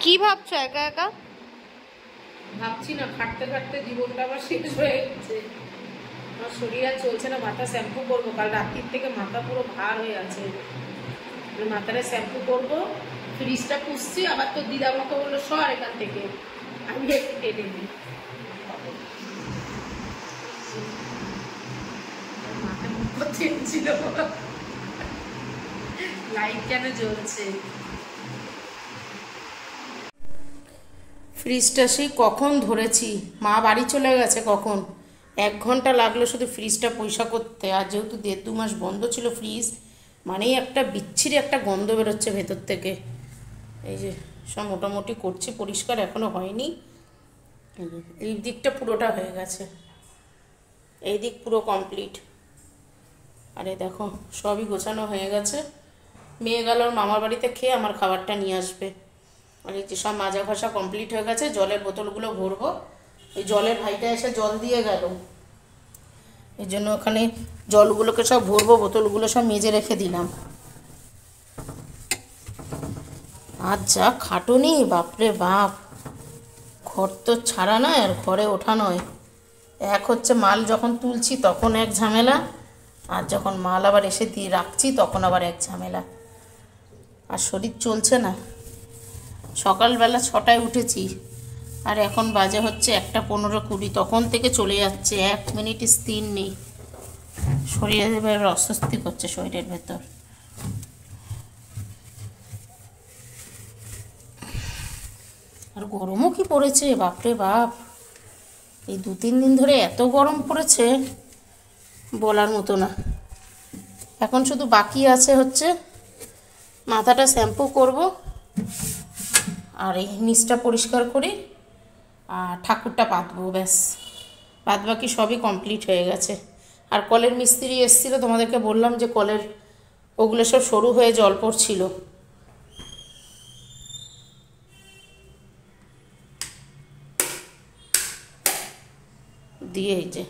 কি ভাবছো একা একা? ভাবছি না, খাটতে খাটতে জীবনটা আবার শেষ হয়ে গেছে। আমার শরীর আর চলছে না। মাথা শ্যাম্পু করবো, কাল রাত্রির থেকে মাথা পুরো ভার হয়ে আছে। মাথাটা শ্যাম্পু করবো, ফ্রিজটা পুষছি। আবার তো দিদা আমাকে বললো সর এখান থেকে, আমি একটু টেনে দিই। মাথা মুখ ছিল, লাইট কেন জ্বলছে? ফ্রিজটা সেই কখন ধরেছি, মা বাড়ি চলে গেছে কখন, 1 ঘন্টা লাগলো শুধু ফ্রিজটা পয়সা করতে। আর যেহেতু 1.5-2 মাস বন্ধ ছিল ফ্রিজ, মানেই একটা বিচ্ছিরি একটা গন্ধ বেরোচ্ছে ভেতর থেকে। এই যে সব মোটামুটি করছি পরিষ্কার, এখনও হয়নি। এই দিকটা পুরোটা হয়ে গেছে, এই দিক পুরো কমপ্লিট। আরে দেখো সবই গোছানো হয়ে গেছে। মেয়ে গেল ওর মামার বাড়িতে, খেয়ে আমার খাবারটা নিয়ে আসবে। আর এই যে সব মাজা ঘষা কমপ্লিট হয়ে গেছে। জলের বোতলগুলো ভরবো। এই জলের ভাইটা এসে জল দিয়ে গেল, এই জন্য ওখানে জলগুলোকে সব ভরবো, বোতলগুলো সব মেজে রেখে দিলাম। আর যা খাটুনি, বাপরে বাপ! ঘর তো ছাড়া নয় আর ঘরে ওঠা নয়। এক হচ্ছে মাল যখন তুলছি তখন এক ঝামেলা, আর যখন মাল আবার এসে দিয়ে রাখছি তখন আবার এক ঝামেলা। আর শরীর চলছে না। সকালবেলা 6টায় উঠেছি, আর এখন বাজে হচ্ছে 1:15-20, তখন থেকে চলে যাচ্ছে, 1 মিনিট স্থির নেই। শরীরে এবার অস্বস্তি করছে শরীরের ভেতর। আর গরমও কি পড়েছে, বাপরে বাপ! এই 2-3 দিন ধরে এত গরম পড়েছে বলার মতো না। এখন শুধু বাকি আছে হচ্ছে মাথাটা শ্যাম্পু করব, আর এই নিচটা পরিষ্কার করি, আর ঠাকুরটা পাতবো, ব্যাস। বাদ বাকি সবই কমপ্লিট হয়ে গেছে। আর কলের মিস্ত্রি এসেছিলো, তোমাদেরকে বললাম যে কলের ওগুলো সব সরু হয়ে জল পড়ছিল। দিয়ে এই যে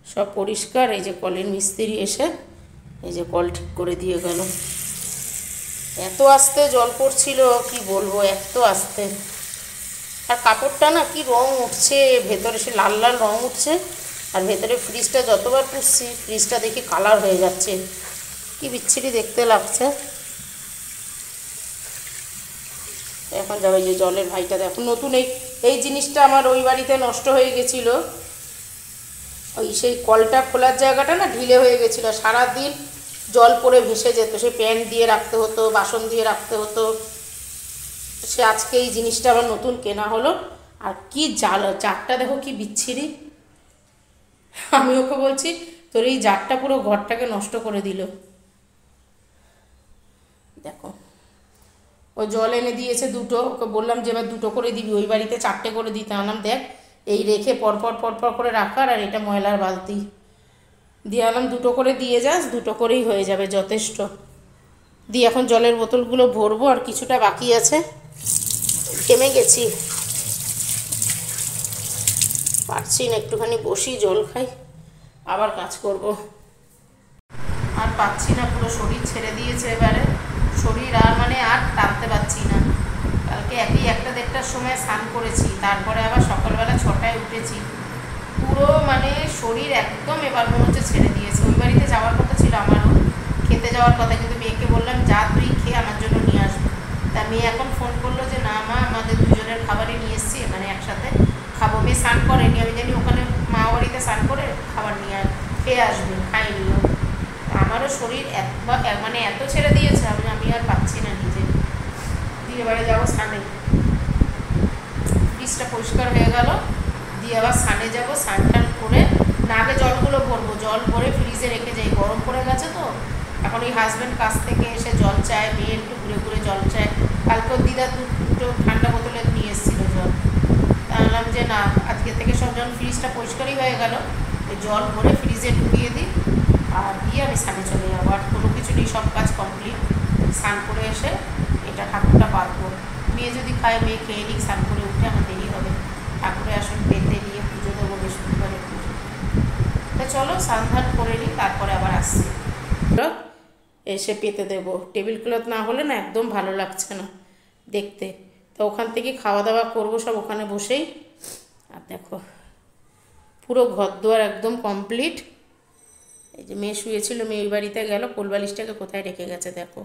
সব পরিষ্কার। এই যে কলের মিস্ত্রি এসে এই যে কল ঠিক করে দিয়ে গেল। এত আস্তে জল পড়ছিল কি বলবো, এত আস্তে। আর কাপড়টা না কি রং উঠছে ভেতরে, সে লাল লাল রং উঠছে। আর ভেতরে ফ্রিজটা যতবার পুষছি ফ্রিজটা দেখি কালার হয়ে যাচ্ছে, কি বিচ্ছিরি দেখতে লাগছে। এখন যাবে যে জলের ভাইটা, দেখো নতুন এই জিনিসটা আমার ওই বাড়িতে নষ্ট হয়ে গেছিলো। ওই সেই কলটা খোলার জায়গাটা না ঢিলে হয়ে গেছিলো, সারাদিন জল পড়ে ভেসে যেত। সে প্যান দিয়ে রাখতে হতো, বাসন দিয়ে রাখতে হতো। সে আজকে এই জিনিসটা আবার নতুন কেনা হলো। আর কি জারটা দেখো কি বিচ্ছিরি। আমি ওকে বলছি তোর এই জারটা পুরো ঘরটাকে নষ্ট করে দিল। দেখো ও জল এনে দিয়েছে 2টো, ওকে বললাম যে এবার 2টো করে দিবি, ওই বাড়িতে 4টে করে দিতে। আনলাম দেখ এই রেখে পরপর পরপর করে রাখার, আর এটা ময়লার বালতি দিয়ে আনলাম 2টো করে দিয়ে যাস, 2টো করেই হয়ে যাবে যথেষ্ট। দিয়ে এখন জলের বোতলগুলো ভরবো, আর কিছুটা বাকি আছে। ঘেমে গেছি, পারছি না, একটুখানি বসি, জল খাই, আবার কাজ করব। আর পাচ্ছি না, পুরো শরীর ছেড়ে দিয়েছে এবারে। শরীর আর মানে আর টানতে পারছি না। কালকে 1-1:30টার সময় স্নান করেছি, তারপরে আবার সকালবেলা 6টায় উঠেছি। পুরো মানে শরীর একদম এবার মনে হচ্ছে ছেড়ে দিয়েছে। ওই বাড়িতে যাওয়ার কথা ছিল আমারও, খেতে যাওয়ার কথা, কিন্তু মেয়েকে বললাম যা তুই খেয়ে আমার জন্য নিয়ে আসবি। তা মেয়ে এখন ফোন করলো যে না মা, আমাদের দুজনের খাবারই নিয়ে এসেছি, মানে একসাথে খাবো। মেয়ে স্নান করেনি, আমি জানি ওখানে মা বাড়িতে স্নান করে খাবার নিয়ে খেয়ে আসবে, খাইনিও। আমারও শরীর মানে এত ছেড়ে দিয়েছে, আমি আর পাচ্ছি না নিজে। দিয়ে এবারে যাবো স্নানে। ফ্রিজটা পরিষ্কার হয়ে গেল, দিয়ে আবার স্নানে যাবো। স্নান টান করে না আগে জলগুলো ভরবো, জল ভরে ফ্রিজে রেখে যাই, গরম পড়ে গেছে তো। এখন ওই হাজব্যান্ড কাছ থেকে এসে জল চায়, মেয়ে একটু ঘুরে ঘুরে জল চায়। কালকেও দিদা 2টো ঠান্ডা বোতলে নিয়ে এসেছিলো জল। তা বললাম যে না, আজকে থেকে সব যখন ফ্রিজটা পরিষ্কারই হয়ে গেল, ওই জল ভরে ফ্রিজে ঢুকিয়ে দিই, আর দিয়ে আমি স্নানে চলে যাবো। আর কোনো কিছু নেই, সব কাজ কমপ্লিট। স্নান করে এসে এটা ঠাকুরটা পাতবো। মেয়ে যদি খায়, মেয়ে খেয়ে নিক, স্নান করে উঠে আমার দেরি হবে। ঠাকুরে আসন পেতে নিয়ে পুজো দেবো, বৃহস্পতিবারে পুজো। তা চলো স্নান করে নিই, তারপরে আবার আসছি। এসে পেতে দেবো। টেবিল ক্লথ না হলে না একদম ভালো লাগছে না দেখতে। তো ওখান থেকে খাওয়া দাওয়া করবো সব ওখানে বসেই। আর দেখো পুরো ঘর দুয়ার একদম কমপ্লিট। এই যে মেয়ে শুয়েছিল, মেয়ে ওই বাড়িতে গেল, কোলবালিশটাকে কোথায় রেখে গেছে দেখো।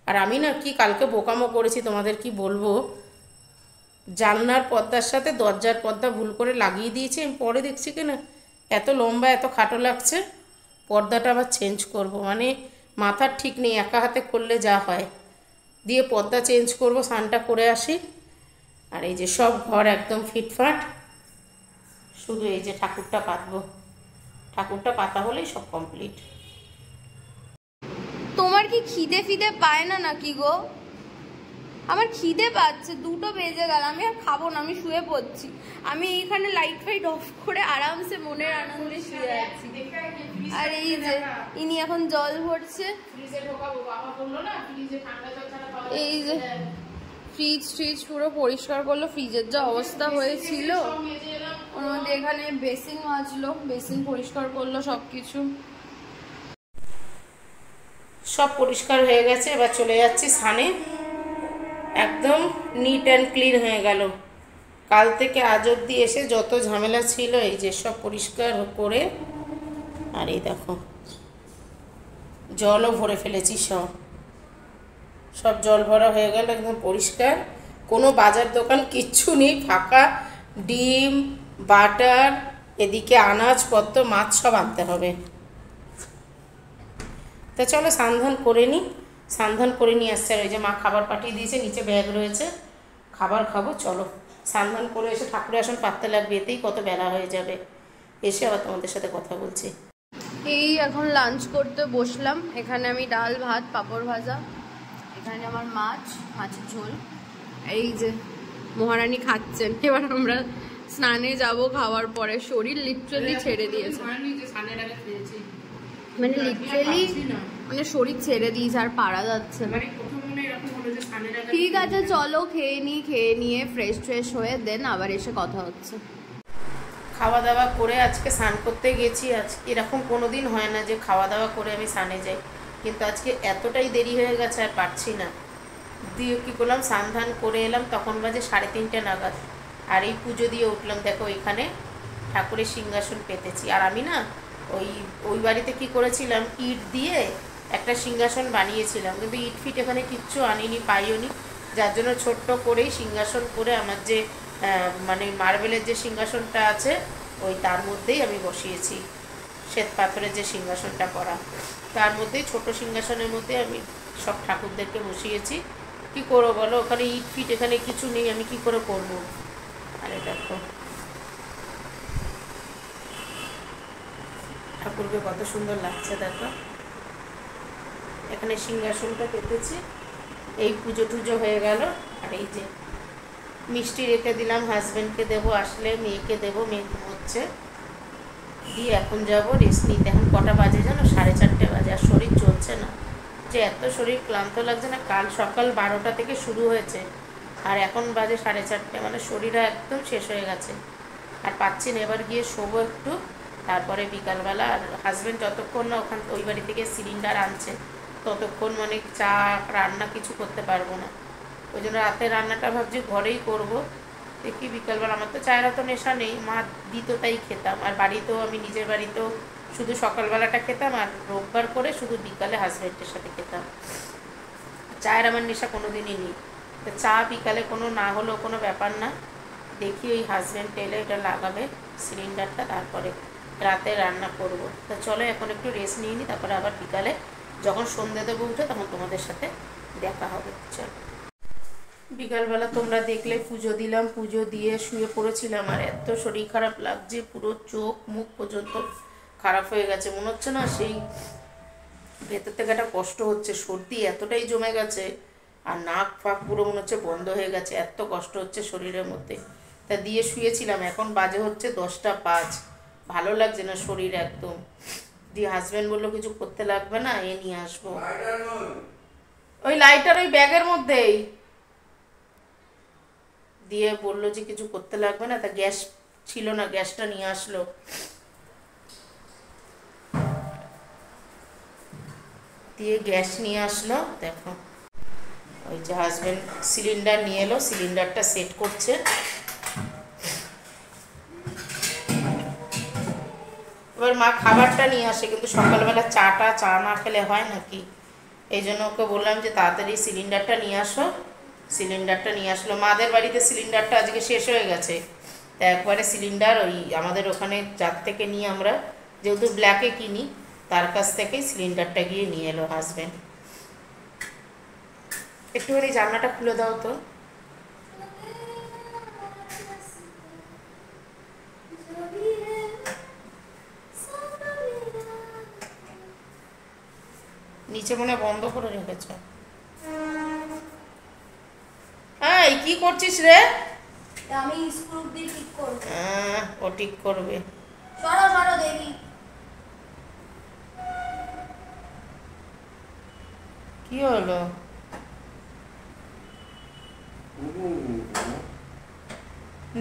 আর আমি না কি কালকে বোকামো করেছি তোমাদের কি বলবো, জানলার পর্দার সাথে দরজার পর্দা ভুল করে লাগিয়ে দিয়েছি। আমি পরে দেখছি কি না এত লম্বা এত খাটো লাগছে, পর্দাটা আবার চেঞ্জ করব, মানে মাথার ঠিক নেই, একা হাতে করলে যা হয়। দিয়ে পর্দা চেঞ্জ করব, স্নানটা করে আসি। আর এই যে সব ঘর একদম ফিটফাট, শুধু এই যে ঠাকুরটা পাতবো, ঠাকুরটা পাতা হলেই সব কমপ্লিট। তোমার কি খিদে ফিদে পায় না নাকি গো? আমার খিদে পাচ্ছে, 2টো বেজে গেল, আমি আর খাবো না, আমি শুয়ে পড়ছি। আমি এইখানে লাইট ফাইট অফ করে আরামসে মনের আনন্দে শুয়ে আছি। আর এই যে ইনি এখন জল ভরছে, এই যে ফ্রিজ পুরো পরিষ্কার করলো, ফ্রিজের যা অবস্থা হয়েছিল ওর মধ্যে। এখানে বেসিন মাজলো, বেসিন পরিষ্কার করলো, সবকিছু সব পরিষ্কার হয়ে গেছে। এবার চলে যাচ্ছি স্নানে, একদম নিট অ্যান্ড ক্লিন হয়ে গেল। কাল থেকে আজ অবধি এসে যত ঝামেলা ছিল এই যে সব পরিষ্কার করে। আর এই দেখো জলও ভরে ফেলেছি, সব জল ভরা হয়ে গেল, একদম পরিষ্কার। কোনো বাজার দোকান কিচ্ছু নেই, ফাঁকা। ডিম, বাটার, এদিকে আনাজপত্র, মাছ সব আনতে হবে। তা চলো স্নান করে নিই, স্নান করে নিয়ে আসছে। আর ওই যে মা খাবার পাঠিয়ে দিয়েছে, নিচে ব্যাগ রয়েছে, খাবার খাবো। চলো স্নান করে এসে ঠাকুরের আসন পাততে লাগবে, এতেই কত বেলা হয়ে যাবে। এসে আবার তোমাদের সাথে কথা বলছি। এই এখন লাঞ্চ করতে বসলাম। এখানে আমি ডাল, ভাত, পাঁপড় ভাজা, এখানে আমার মাছের ঝোল। এই যে মহারানী খাচ্ছেন। এবার আমরা স্নানে যাব, খাওয়ার পরে শরীর লিটারালি ছেড়ে দিয়েছে, মানে লিটারালি মানে শরীর ছেড়ে দিয়েছে, আর পারা যাচ্ছে না। ঠিক আছে চলো খেয়ে নিয়ে ফ্রেশ হয়ে দেন আবার এসে কথা হচ্ছে। খাওয়া দাওয়া করে আজকে স্নান করতে গেছি। আজকে এরকম কোনো দিন হয় না যে খাওয়া দাওয়া করে আমি স্নানে যাই, কিন্তু আজকে এতটাই দেরি হয়ে গেছে আর পারছি না। দিয়ে কী করলাম, স্নান করে এলাম, তখন বাজে 3:30 নাগাদ। আর এই পুজো দিয়ে উঠলাম। দেখো এখানে ঠাকুরের সিংহাসন পেতেছি। আর আমি না ওই বাড়িতে কি করেছিলাম, ইট দিয়ে একটা সিংহাসন বানিয়েছিলাম, কিন্তু ইট ফিট এখানে কিচ্ছু আনিনি, পাইও নি। যার জন্য ছোট্ট করেই সিংহাসন করে আমার যে মানে মার্বেলের যে সিংহাসনটা আছে ওই তার মধ্যেই আমি বসিয়েছি, শ্বেত পাথরের যে সিংহাসনটা করা, তার মধ্যেই ছোট সিংহাসনের মধ্যে আমি সব ঠাকুরদেরকে বসিয়েছি। কি করবো বলো, ওখানে ইট ফিট এখানে কিছু নেই, আমি কি করে করবো। আরে দেখো ঠাকুরকে কত সুন্দর লাগছে, দেখো এখানে সিংহাসনটা পেতেছি। এই পুজো টুজো হয়ে গেল। আর এই যে মিষ্টি রেখে দিলাম, হাজব্যান্ডকে দেবো, আসলে মেয়েকে দেবো, মেয়ে ঘুমোচ্ছে। দিয়ে এখন যাব রেস্ট নিতে। এখন কটা বাজে জানো, 4:30 বাজে। আর শরীর চলছে না, যে এত শরীর ক্লান্ত লাগছে না। কাল সকাল 12টা থেকে শুরু হয়েছে, আর এখন বাজে 4:30, মানে শরীর একদম শেষ হয়ে গেছে। আর পাচ্ছি না, এবার গিয়ে শোবো একটু, তারপরে বিকালবেলা। আর হাজব্যান্ড যতক্ষণ না ওই বাড়ি থেকে সিলিন্ডার আনছে ততক্ষণ মানে চা রান্না কিছু করতে পারবো না। ওই জন্য রাতে রান্নাটা ভাবছি ঘরেই করব। দেখি বিকালবেলা, আমার তো চায়ের তো নেশা নেই, মা দিত তাই খেতাম। আর বাড়িতেও আমি নিজের বাড়িতেও শুধু সকালবেলাটা খেতাম, আর রোববার করে শুধু বিকালে হাজব্যান্ডের সাথে খেতাম। চায়ের আমার নেশা কোনো দিনই নেই, তো চা বিকালে কোনো না হলেও কোনো ব্যাপার না। দেখি ওই হাজব্যান্ড এলে এটা লাগাবে সিলিন্ডারটা, তারপরে রাতে রান্না করব। তো চলো এখন একটু রেস্ট নিয়ে নিই, তারপরে আবার বিকালে যখন সন্ধ্যে দেবো উঠে তখন তোমাদের সাথে দেখা হবে। চলো বিকালবেলা তোমরা দেখলে পুজো দিলাম, পুজো দিয়ে শুয়ে পড়েছিলাম। আর এত শরীর খারাপ লাগছে, পুরো চোখ মুখ পর্যন্ত খারাপ হয়ে গেছে, মনে হচ্ছে না সেই ভেতর থেকে একটা কষ্ট হচ্ছে, সর্দি এতটাই জমে গেছে। আর নাক ফাঁক পুরো মনে হচ্ছে বন্ধ হয়ে গেছে, এত কষ্ট হচ্ছে শরীরের মধ্যে। তা দিয়ে শুয়েছিলাম, এখন বাজে হচ্ছে 10টা 5, ভালো লাগছে না শরীর একদম। দিয়ে হাজব্যান্ড বললো কিছু করতে লাগবে না, এ নিয়ে আসবো। ওই লাইটার ওই ব্যাগের মধ্যেই দিয়ে বললো যে কিছু করতে লাগবে না। তা গ্যাস ছিল না, গ্যাসটা নিয়ে আসলো। দিয়ে গ্যাস নিয়ে আসলো, দেখো ওই যে হাজব্যান্ড সিলিন্ডার নিয়ে এলো, সিলিন্ডারটা সেট করছে। এবার মা খাবারটা নিয়ে আসে, কিন্তু সকালবেলা চা না খেলে হয় নাকি, এই জন্য ওকে বললাম যে তাড়াতাড়ি সিলিন্ডারটা নিয়ে আসো। সিলিন্ডারটা নিয়ে আসলো। মাদের বাড়িতে সিলিন্ডারটা আজকে শেষ হয়ে গেছে, তা একবারে সিলিন্ডার ওই আমাদের ওখানে যার থেকে নিয়ে আমরা যেহেতু ব্ল্যাকে কিনি, তার কাছ থেকেই সিলিন্ডারটা গিয়ে নিয়ে এলো হাজব্যান্ড। একটুখানি জানলাটা খুলে দাও তো। নিচে মনে বন্ধ করে রেখেছ। হ্যাঁ, কি করছিস রে? আমি স্ক্রু দিয়ে ঠিক করব। ও ঠিক করবে। সরো সরো দেখি। কি হলো?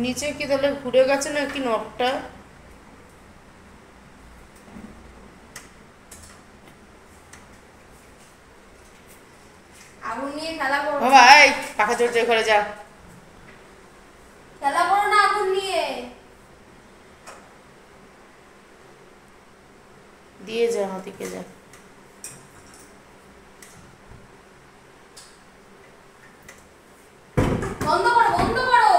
নিচে কি তাহলে ঘুরে গেছে নাকি নবটা? আগুন নিয়ে খেলা করো। বাবা এই পাখা চড়ছে, ঘরে যা। খেলা করো না আগুন নিয়ে। দিয়ে যা, হাতিকে যা। বন্ধ করো বন্ধ করো,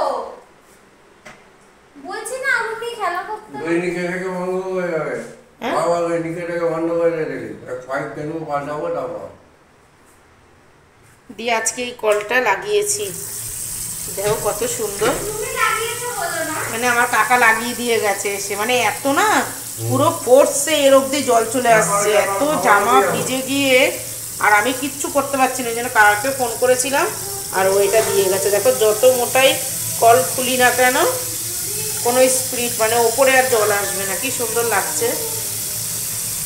বলছি না আগুন নিয়ে খেলা করতে। দৈনিকেটাকে বন্ধ হয়ে যাবে। বাবা দৈনিকেটাকে বন্ধ করে রেখে পাইপ কেন পাল্টাবো তারপর। দিয়ে আজকে এই কলটা লাগিয়েছি, দেখো কত সুন্দর। তুমি লাগিয়েছো বলো না। মানে আমার কাকা লাগিয়ে দিয়ে গেছে এসে, মানে এত না পুরো ফোর্সে এর অব্দি জল চলে আসছে, এত জামা ভিজে গিয়ে আর আমি কিচ্ছু করতে পারছি না। এই জন্য কাকাকে ফোন করেছিলাম আর ওইটা দিয়ে গেছে। দেখো যত মোটাই কল খুলি না কেন কোনো স্পিড মানে ওপরে আর জল আসবে না, কি সুন্দর লাগছে।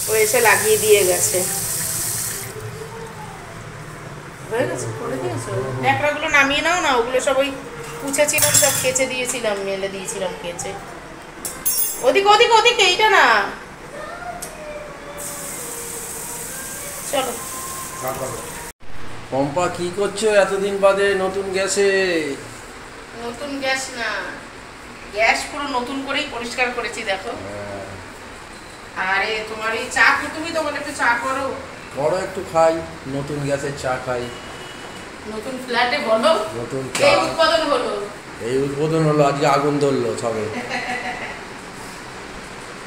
ও এসে লাগিয়ে দিয়ে গেছে। হয়ে গেছে, করে দিয়েছো? ন্যাকড়াগুলো নামিয়ে নাও না, ওগুলো সব ওই পুছেছিলাম, সব কেচে দিয়েছিলাম, মেলে দিয়েছিলাম কেচে। ওদিকে ওদিকে ওদিকে, এইটা না। চলো। পম্পা কি করছো এতদিন বাদে নতুন গ্যাসে? নতুন গ্যাস না, গ্যাস পুরো নতুন করেই পরিষ্কার করেছি দেখো। আরে তোমার এই চা, তুমি তো বলে একটু চা করো। বড় একটু খাই, নতুন গ্যাসের চা খাই। নতুন ফ্ল্যাটে বলো, নতুন এই উৎপাদন হলো। এই উদ্বোধন হলো, আজকে আগুন ধরলো সবে।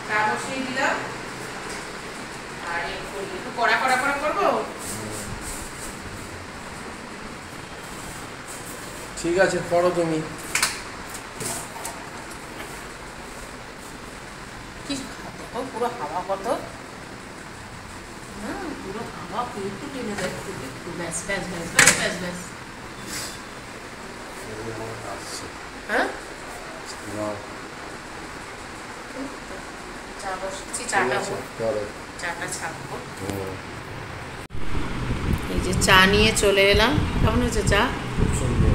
চা বসিয়ে দিলাম আর একটু কড়া কড়া করে করবো। ঠিক আছে, করো তুমি। কি দেখো পুরো হাওয়া কত, না পুরো হাওয়া একটু টেনে দেয়, একটু ব্যাস ব্যাস ব্যাস ব্যাস ব্যাস ব্যাস। হ্যাঁ, চা বসছি, চাটা ছাড়বো। এই যে চা নিয়ে চলে এলাম। কেমন হয়েছে চা? খুব সুন্দর।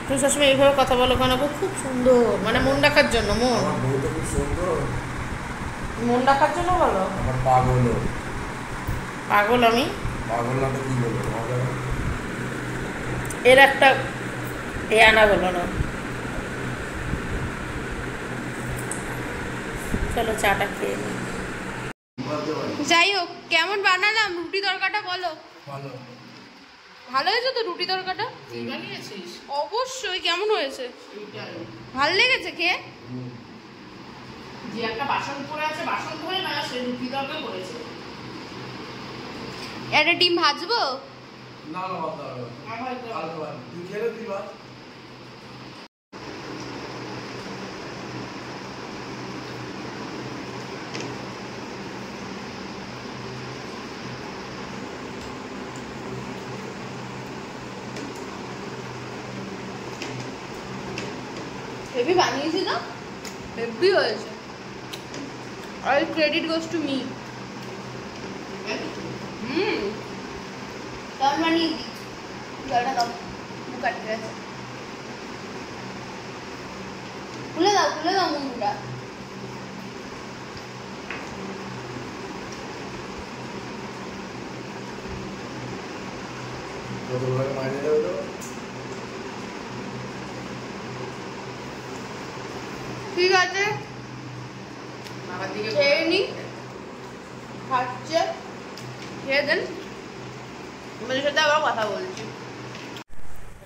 তুমি সবসময় এইভাবে কথা বলো কেন? খুব সুন্দর, মানে মন রাখার জন্য। আমার বউটা খুব সুন্দর। মন রাখার জন্য বলো। আমার পাগল। পাগল আমি? পাগল না তো কি বলবো? এর একটা এ আনা হলো না। চলো চাটা খেয়ে নিই। যাই হোক, কেমন বানালাম রুটি তরকাটা বলো। ভালো। ভালো হয়েছে তো রুটি তরকাটা? তুই বানিয়েছিস? অবশ্যই। কেমন হয়েছে? ভালো লেগেছে খেয়ে? যে একটা বাসন পড়ে আছে, বাসন ধোয় না, সে রুটি তরকা করেছে। একটা ডিম ভাজবো? না না বাবা, তুই খেলে দিবা। হেভি বানিয়েছি না, হেভি হয়েছে। All credit goes to me. কেমন বানিয়ে দিই, জলটা দাও, মুখ আটকে গেছে। খুলে দাও মুখটা। বোতলটাকে মারিয়ে দেবে তো। ঠিক আছে, বাবার দিকে খেয়ে নি। খাচ্ছে, খেয়ে দেন, তোমাদের সাথে আবার কথা বলছি।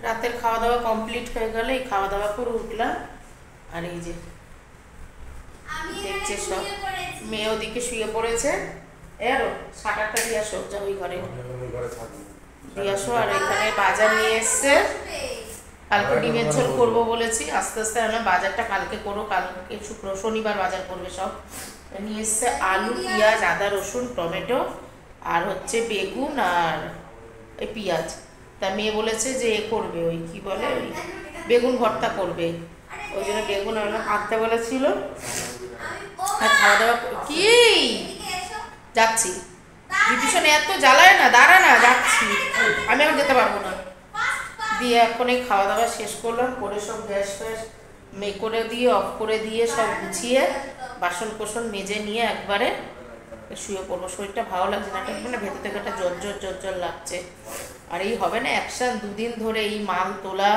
রাতের খাওয়া দাওয়া কমপ্লিট হয়ে গেলে এই খাওয়া দাওয়া করে উঠলাম। আর এই যে দেখছে সব মেয়ে ওদিকে শুয়ে পড়েছে। এরো সাটারটা দিয়ে আসো, যা ওই ঘরে আমি ঘরে থাকি। দিয়ে আসো। আর এখানে বাজার নিয়ে এসছে, কালকে ডিমের ঝোল করবো বলেছি, আস্তে আস্তে আমি বাজারটা কালকে করো, কালকে শনিবার বাজার করবে সব। নিয়ে এসছে আলু, পেঁয়াজ, আদা, রসুন, টমেটো আর হচ্ছে বেগুন আর এই পেঁয়াজ। তা মেয়ে বলেছে যে এ করবে, ওই কি বলে ওই বেগুন ভর্তা করবে, ওই জন্য বেগুন আনতে বলেছিল। আর খাওয়া দাওয়া কি যাচ্ছি, বিভীষণে এত জ্বালায় না, দাঁড়া না, যাচ্ছি আমি এখন যেতে পারবো না। দিয়ে এখন এই খাওয়া দাওয়া শেষ করলাম, করে সব গ্যাস ফ্যাস করে দিয়ে অফ করে দিয়ে সব গুছিয়ে বাসন কোসন মেজে নিয়ে একবারে শুয়ে পড়বো। শরীরটা ভালো লাগছে না, মানে ভেতর থেকে একটা জ্বর লাগছে। আর এই হবে না অ্যাকশন, দুদিন ধরে এই মাল তোলা,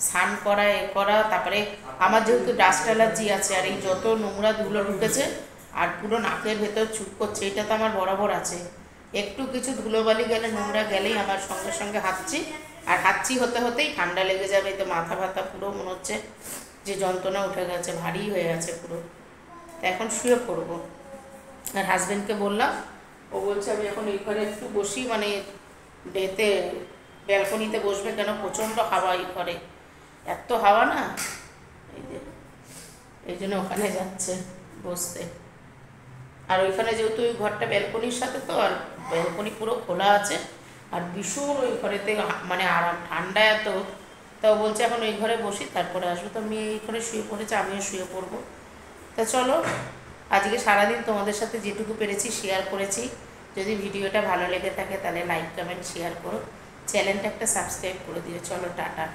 স্নান করা, এ করা, তারপরে আমার যেহেতু ডাস্ট অ্যালার্জি আছে, আর এই যত নোংরা ধুলো ঢুকেছে আর পুরো নাকের ভেতর চুপ করছে, এটা তো আমার বরাবর আছে। একটু কিছু ধুলোবালি গেলে, নোংরা গেলেই আমার সঙ্গে সঙ্গে হাঁচছি, আর হাঁচি হতে হতেই ঠান্ডা লেগে যাবে। তো মাথা ব্যথা পুরো মনে হচ্ছে যে যন্ত্রণা উঠে গেছে, ভারী হয়ে গেছে পুরো। তো এখন শুয়ে পড়বো। আর হাজব্যান্ডকে বললাম, ও বলছে আমি এখন এই ঘরে একটু বসি, মানে ডেতে ব্যালকনিতে বসবে, কেন প্রচণ্ড হাওয়া এই ঘরে, এত হাওয়া না, এই জন্য ওখানে যাচ্ছে বসতে। আর ওইখানে যেহেতু ওই ঘরটা ব্যালকনির সাথে, তো আর ব্যালকনি পুরো খোলা আছে, আর ভীষণ ওই ঘরেতে মানে আরাম, ঠান্ডা এত। তাও বলছে এখন ওই ঘরে বসি, তারপরে আসবো। তো আমি এই ঘরে শুয়ে পড়েছি, আমিও শুয়ে পড়বো। তা চলো, আজকে সারাদিন তোমাদের সাথে যেটুকু পেরেছি শেয়ার করেছি। যদি ভিডিওটা ভালো লেগে থাকে তাহলে লাইক, কমেন্ট, শেয়ার করো, চ্যানেলটা একটা সাবস্ক্রাইব করে দিও। চলো, টাটা।